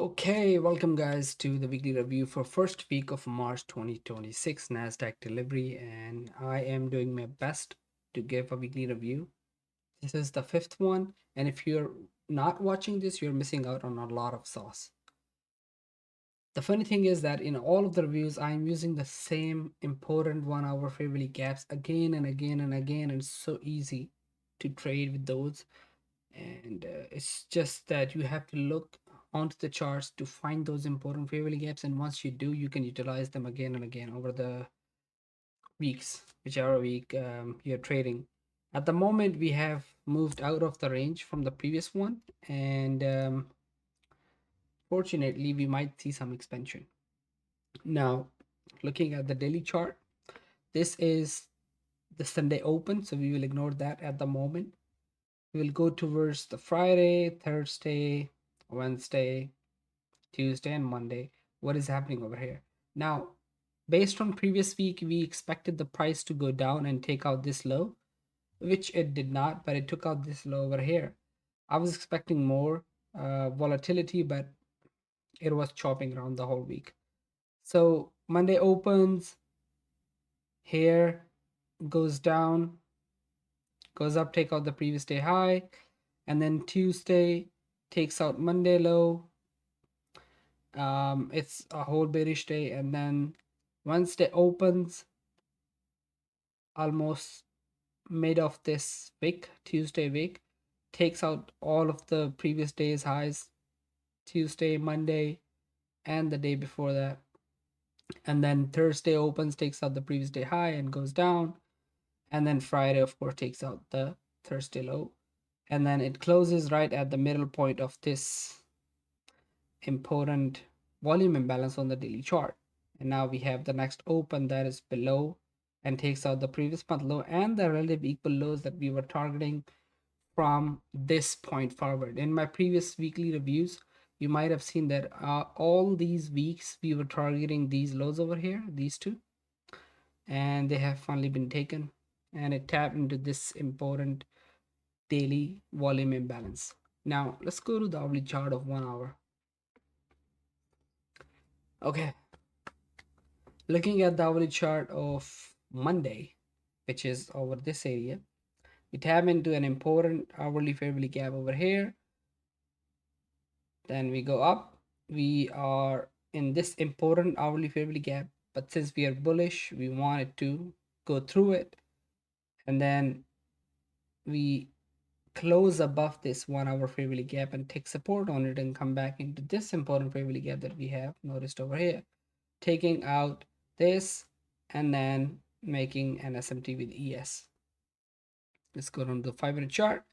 Okay, welcome guys to the weekly review for first week of March 2026 NASDAQ delivery, and I am doing my best to give a weekly review. This is the fifth one, and if you're not watching this, you're missing out on a lot of sauce. The funny thing is that in all of the reviews, I'm using the same important 1 hour favorably gaps again and again and again, and it's so easy to trade with those. And it's just that you have to look onto the charts to find those important favorable gaps, and once you do, you can utilize them again and again over the weeks, whichever week you're trading. At the moment, we have moved out of the range from the previous one, and fortunately we might see some expansion. Now, looking at the daily chart, this is the Sunday open, so we will ignore that at the moment. We will go towards the Friday, Thursday, Wednesday, Tuesday, and Monday. What is happening over here? Now, based on previous week, we expected the price to go down and take out this low, which it did not, but it took out this low over here. I was expecting more volatility, but it was chopping around the whole week. So Monday opens here, goes down, goes up, take out the previous day high, and then Tuesday takes out Monday low. It's a whole bearish day, and then Wednesday opens almost mid of this week, Tuesday week, takes out all of the previous day's highs, Tuesday, Monday, and the day before that. And then Thursday opens, takes out the previous day high and goes down. And then Friday, of course, takes out the Thursday low. And then it closes right at the middle point of this important volume imbalance on the daily chart. And now we have the next open that is below and takes out the previous month low and the relative equal lows that we were targeting from this point forward. In my previous weekly reviews, you might have seen that all these weeks we were targeting these lows over here, these two, and they have finally been taken, and it tapped into this important daily volume imbalance. Now let's go to the hourly chart of 1 hour. Okay, looking at the hourly chart of Monday, which is over this area, we tap into an important hourly favorably gap over here. Then we go up. We are in this important hourly favorably gap, but since we are bullish, we wanted to go through it, and then we close above this 1 hour favorably gap and take support on it and come back into this important favorably gap that we have noticed over here, taking out this and then making an SMT with ES. Let's go on the 5-minute chart.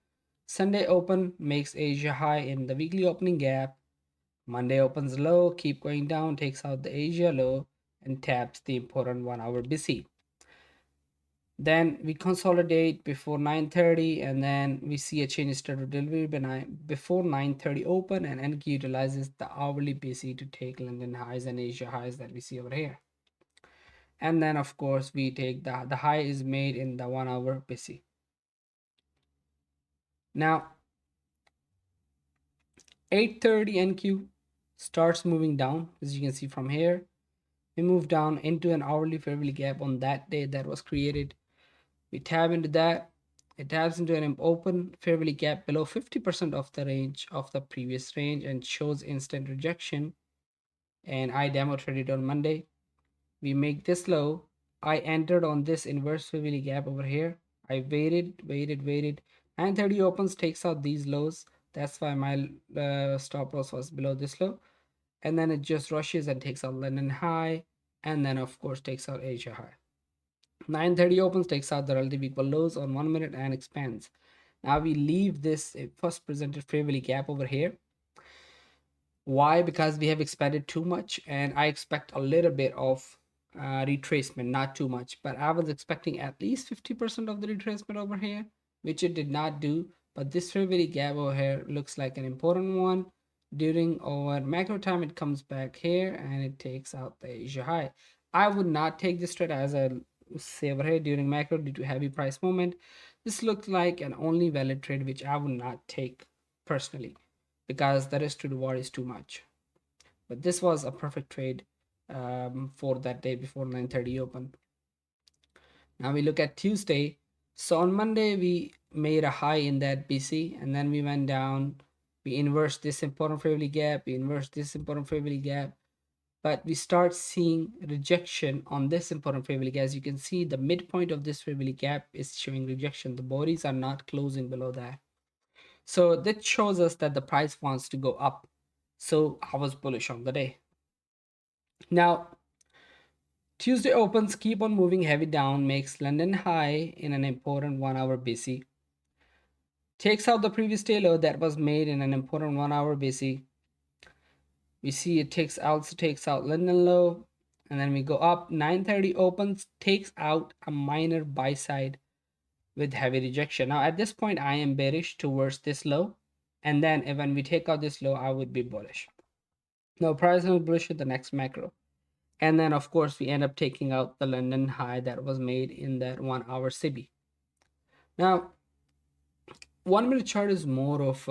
Sunday open makes Asia high in the weekly opening gap. Monday opens low, keep going down, takes out the Asia low and taps the important 1 hour BC. Then we consolidate before 9:30, and then we see a change in scheduled delivery before 9:30 open, and NQ utilizes the hourly BC to take London highs and Asia highs that we see over here. And then of course we take the high is made in the 1 hour BC. Now 8:30 NQ starts moving down, as you can see from here. We move down into an hourly favorably gap on that day that was created. We tab into that. It tabs into an open favorably gap below 50% of the range of the previous range and shows instant rejection. And I demo traded on Monday. We make this low. I entered on this inverse favorably gap over here. I waited. 9:30 opens, takes out these lows. That's why my stop loss was below this low. And then it just rushes and takes out London high. And then of course takes out Asia high. 9:30 opens, takes out the relative equal lows on 1 minute and expands. Now we leave this first presented favorably gap over here. Why? Because we have expanded too much, and I expect a little bit of retracement, not too much, but I was expecting at least 50% of the retracement over here, which it did not do. But this favorably gap over here looks like an important one. During our macro time, it comes back here and it takes out the Asia high. I would not take this trade, as I say over here, during macro due to heavy price movement. This looked like an only valid trade which I would not take personally, because the risk to reward is too much. But this was a perfect trade for that day before 9:30 open. Now we look at Tuesday. So on Monday, we made a high in that BC, and then we went down. We inversed this important favorable gap. We inversed this important favorable gap. But we start seeing rejection on this important favorable gap. As you can see, the midpoint of this favorable gap is showing rejection. The bodies are not closing below that. So that shows us that the price wants to go up. So I was bullish on the day. Now, Tuesday opens, keep on moving heavy down, makes London high in an important 1 hour BC. Takes out the previous day low that was made in an important 1 hour BC. We see it also takes out London low, and then we go up. 9:30 opens, takes out a minor buy side with heavy rejection. Now at this point, I am bearish towards this low, and then when we take out this low, I would be bullish. Now price was bullish at the next macro. And then, of course, we end up taking out the London high that was made in that 1 hour CB. Now, 1 minute chart is more of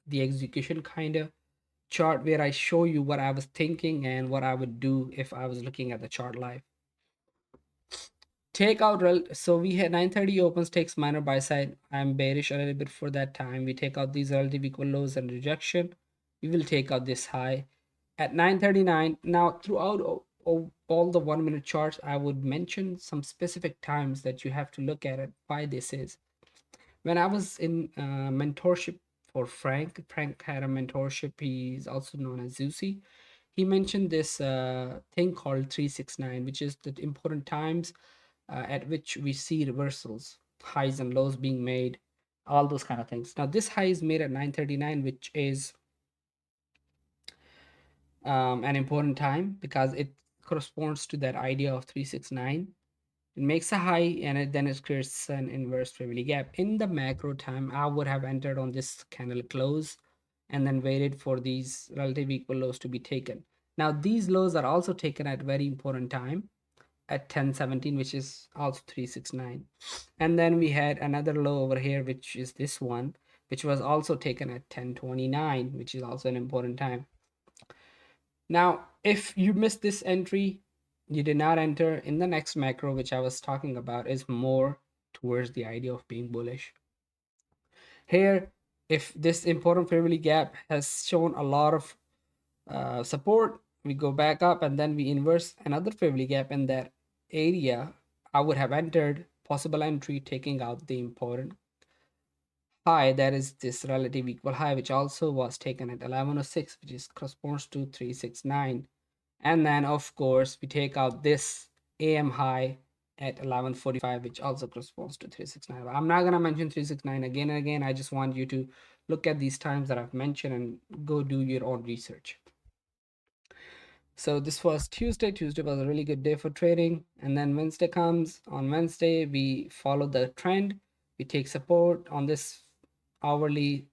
the execution kind of chart where I show you what I was thinking and what I would do if I was looking at the chart live. Take out, so we had 9:30 opens, takes minor buy side. I'm bearish a little bit for that time. We take out these relative equal lows and rejection. We will take out this high at 9:39. Now, throughout all the 1 minute charts, I would mention some specific times that you have to look at it, why this is. When I was in mentorship for Frank had a mentorship. He's also known as Zusi. He mentioned this thing called 369, which is the important times at which we see reversals, highs and lows being made, all those kind of things. Now, this high is made at 9:39, which is an important time because it corresponds to that idea of 369. It makes a high and then it creates an inverse favorable gap. In the macro time, I would have entered on this candle close and then waited for these relative equal lows to be taken. Now, these lows are also taken at very important time at 10:17, which is also 369. And then we had another low over here, which is this one, which was also taken at 10:29, which is also an important time. Now, if you missed this entry, you did not enter in the next macro, which I was talking about, is more towards the idea of being bullish. Here, if this important favorable gap has shown a lot of support, we go back up and then we inverse another favorable gap in that area. I would have entered possible entry taking out the important high, that is this relative equal high, which also was taken at 1106, which is corresponds to 369. And then of course we take out this AM high at 1145, which also corresponds to 369. I'm not going to mention 369 again and again. I just want you to look at these times that I've mentioned and go do your own research. So this was Tuesday. Tuesday was a really good day for trading. And then Wednesday comes. On Wednesday, we follow the trend. We take support on this hourly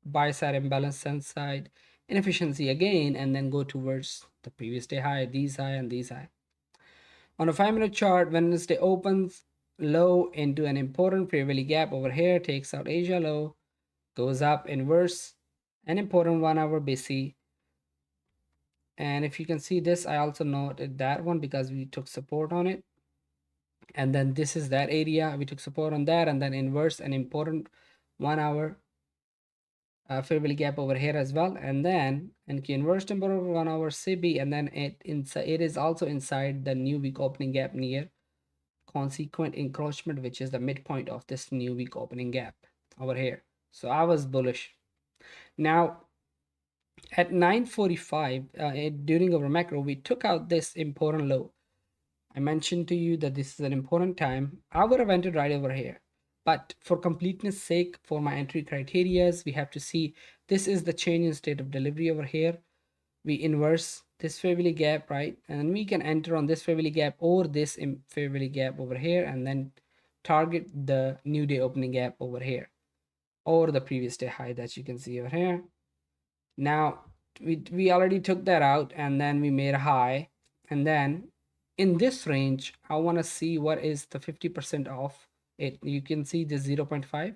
buy side imbalance, sell side inefficiency again, and then go towards the previous day high, these high and these high. On a 5 minute chart, Wednesday opens low into an important favorable gap over here, takes out Asia low, goes up inverse, an important 1 hour BC. And if you can see this, I also noted that one because we took support on it. And then this is that area, we took support on that, and then inverse an important 1 hour favorable gap over here as well, and then inverse temporal 1 hour CB, and then it is also inside the new week opening gap near consequent encroachment, which is the midpoint of this new week opening gap over here. So I was bullish. Now at 9:45 during our macro, we took out this important low. I mentioned to you that this is an important time. I would have entered right over here. But for completeness sake, for my entry criterias, we have to see this is the change in state of delivery over here. We inverse this favorable gap, right? And then we can enter on this favorable gap or this favorable gap over here, and then target the new day opening gap over here or the previous day high that you can see over here. Now, we already took that out and then we made a high, and then in this range I want to see what is the 50% off it. You can see this 0.5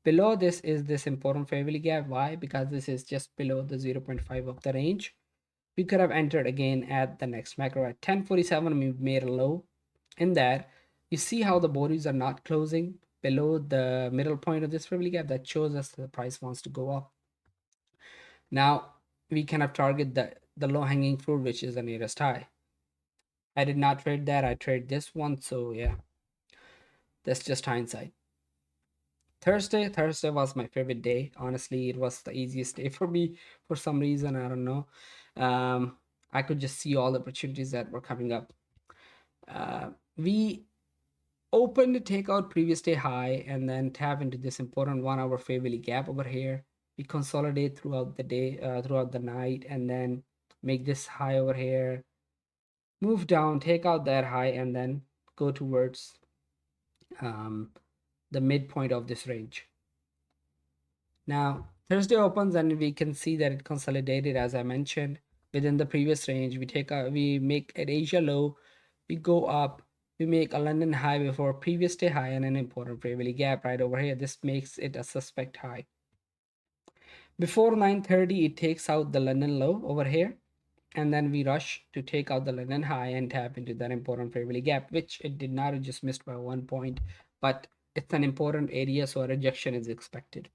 below. This is this important favorable gap. Why? Because this is just below the 0.5 of the range. we could have entered again at the next macro at 1047. We made a low in that. You see how the bodies are not closing below the middle point of this privilege gap. That shows us the price wants to go up. Now we kind of target the low hanging fruit, which is the nearest high. I did not trade that, I trade this one. So yeah, that's just hindsight. Thursday was my favorite day. Honestly, it was the easiest day for me for some reason. I don't know. I could just see all the opportunities that were coming up. We opened to take out previous day high and then tap into this important 1 hour favorably gap over here. We consolidate throughout the day, throughout the night, and then make this high over here, move down, take out that high, and then go towards the midpoint of this range. Now Thursday opens and we can see that it consolidated, as I mentioned, within the previous range. We make an Asia low, we go up, we make a London high before previous day high and an important favorably gap right over here. This makes it a suspect high. Before 9:30, it takes out the London low over here, and then we rush to take out the London high and tap into that important favorably gap, which it did not, it just missed by 1 point, but it's an important area, so a rejection is expected.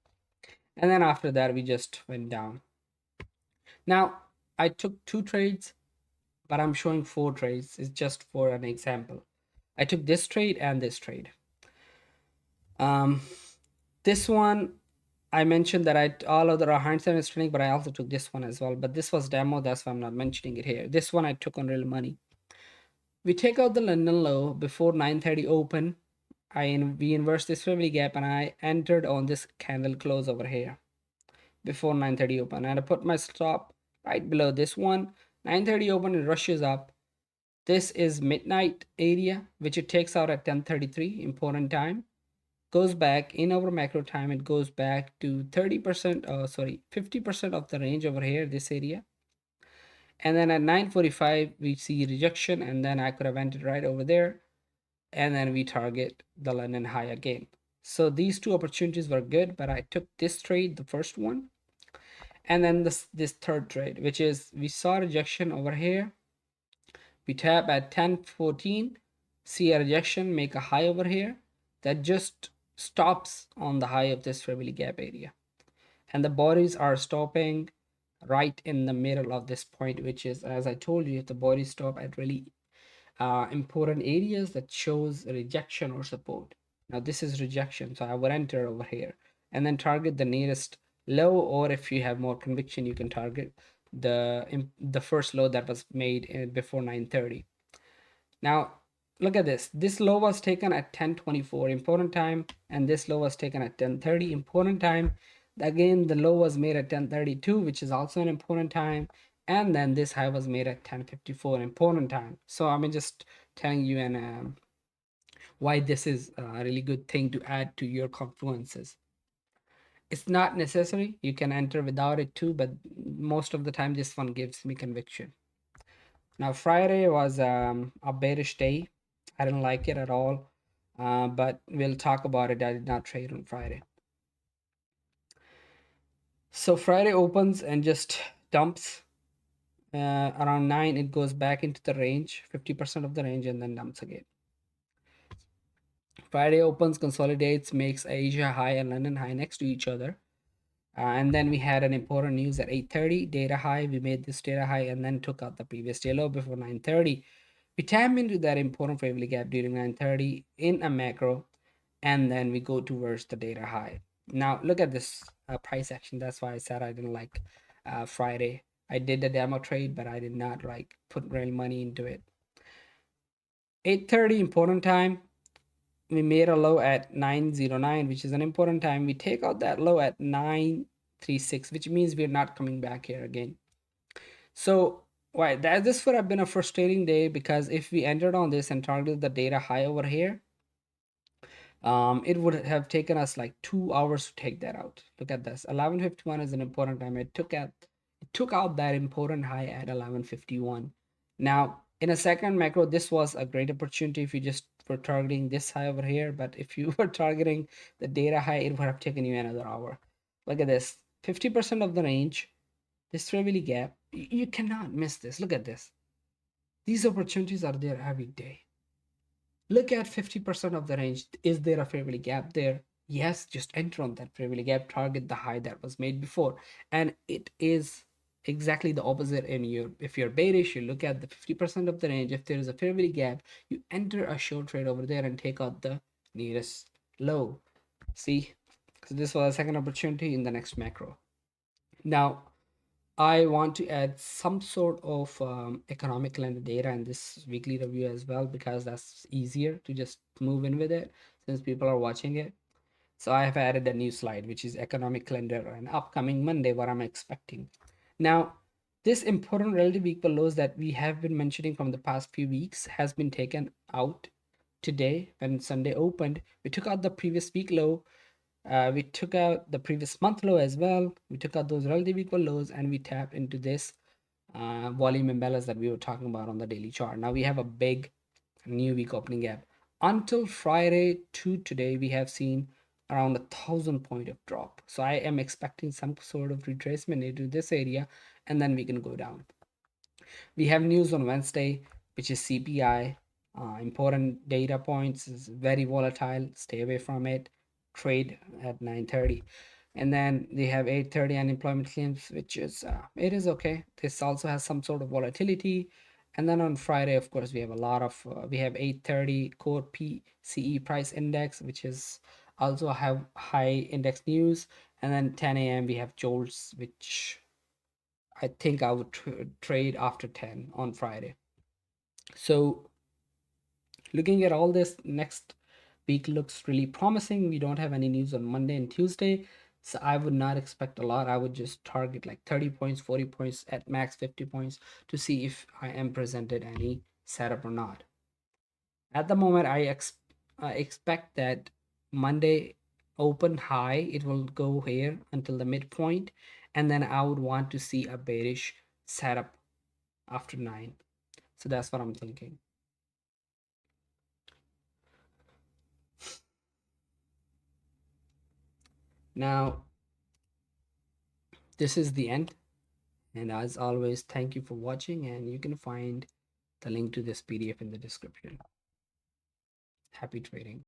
And then after that, we just went down. Now I took 2 trades, but I'm showing 4 trades. It's just for an example. I took this trade and this trade. This one, I mentioned that all other are hindsight is training, but I also took this one as well. But this was demo, that's why I'm not mentioning it here. This one I took on real money. We take out the London low before 9:30 open. We inverse this favorably gap, and I entered on this candle close over here before 9:30 open, and I put my stop right below this one. 9:30 open, it rushes up. This is midnight area, which it takes out at 10:33, important time. Goes back in our macro time, it goes back to 30%, 50% of the range over here, this area. And then at 9:45, we see rejection, and then I could have entered right over there, and then we target the London high again. So these 2 opportunities were good, but I took this trade, the first one, and then this third trade, which is we saw rejection over here. We tap at 10:14, see a rejection, make a high over here that just stops on the high of this favorably gap area, and the bodies are stopping right in the middle of this point, which is, as I told you, if the bodies stop at really important areas that shows rejection or support. Now this is rejection, so I would enter over here and then target the nearest low, or if you have more conviction, you can target the first low that was made before 9:30. Now look at this low was taken at 10:24 important time, and this low was taken at 10:30 important time. Again, the low was made at 10:32, which is also an important time, and then this high was made at 10:54 important time. So I'm just telling you why this is a really good thing to add to your confluences. It's not necessary, you can enter without it too, but most of the time this one gives me conviction. Now Friday was a bearish day. I didn't like it at all, but we'll talk about it. I did not trade on Friday. So Friday opens and just dumps around 9. It goes back into the range, 50% of the range, and then dumps again. Friday opens, consolidates, makes Asia high and London high next to each other. And then we had an important news at 8:30, data high. We made this data high and then took out the previous day low before 9:30. We tap into that important favorably gap during 9:30 in a macro, and then we go towards the data high. Now look at this price action. That's why I said I didn't like Friday. I did the demo trade, but I did not like put real money into it. 8:30 important time. We made a low at 909, which is an important time. We take out that low at 936, which means we're not coming back here again. So why this would have been a frustrating day, because if we entered on this and targeted the data high over here, it would have taken us like 2 hours to take that out. Look at this, 11:51 is an important time. It took out that important high at 11:51. Now in a second macro, this was a great opportunity if you just were targeting this high over here, but if you were targeting the data high, it would have taken you another hour. Look at this, 50% of the range, this fairly gap, You cannot miss this. Look at this. These opportunities are there every day. Look at 50% of the range. Is there a fair value gap there? Yes, just enter on that fair value gap, target the high that was made before. And it is exactly the opposite in your, if you're bearish, you look at the 50% of the range. If there is a fair value gap, you enter a short trade over there and take out the nearest low. See, so this was a second opportunity in the next macro. Now, I want to add some sort of economic calendar data in this weekly review as well, because that's easier to just move in with it since people are watching it. So I have added a new slide, which is economic calendar and upcoming Monday, what I'm expecting. Now, this important relative equal lows that we have been mentioning from the past few weeks has been taken out today when Sunday opened. We took out the previous week low, we took out the previous month low as well. We took out those relative equal lows and we tapped into this volume imbalance that we were talking about on the daily chart. Now we have a big new week opening gap. Until Friday to today, we have seen around 1,000 point of drop. So I am expecting some sort of retracement into this area, and then we can go down. We have news on Wednesday, which is CPI. Important data points, is very volatile. Stay away from it. Trade at 9:30, and then they have 8:30 unemployment claims, which is it is okay. This also has some sort of volatility. And then on Friday, of course, we have a lot of we have 8:30 core PCE price index, which is also have high index news. And then 10 a.m. we have JOLTS, which I think I would trade after 10 on Friday. So looking at all this, next week looks really promising. We don't have any news on Monday and Tuesday, so I would not expect a lot. I would just target like 30 points, 40 points, at max 50 points to see if I am presented any setup or not. At the moment, I expect that Monday open high, it will go here until the midpoint, and then I would want to see a bearish setup after 9. So that's what I'm thinking. Now, this is the end. And as always, thank you for watching, and you can find the link to this PDF in the description. Happy trading.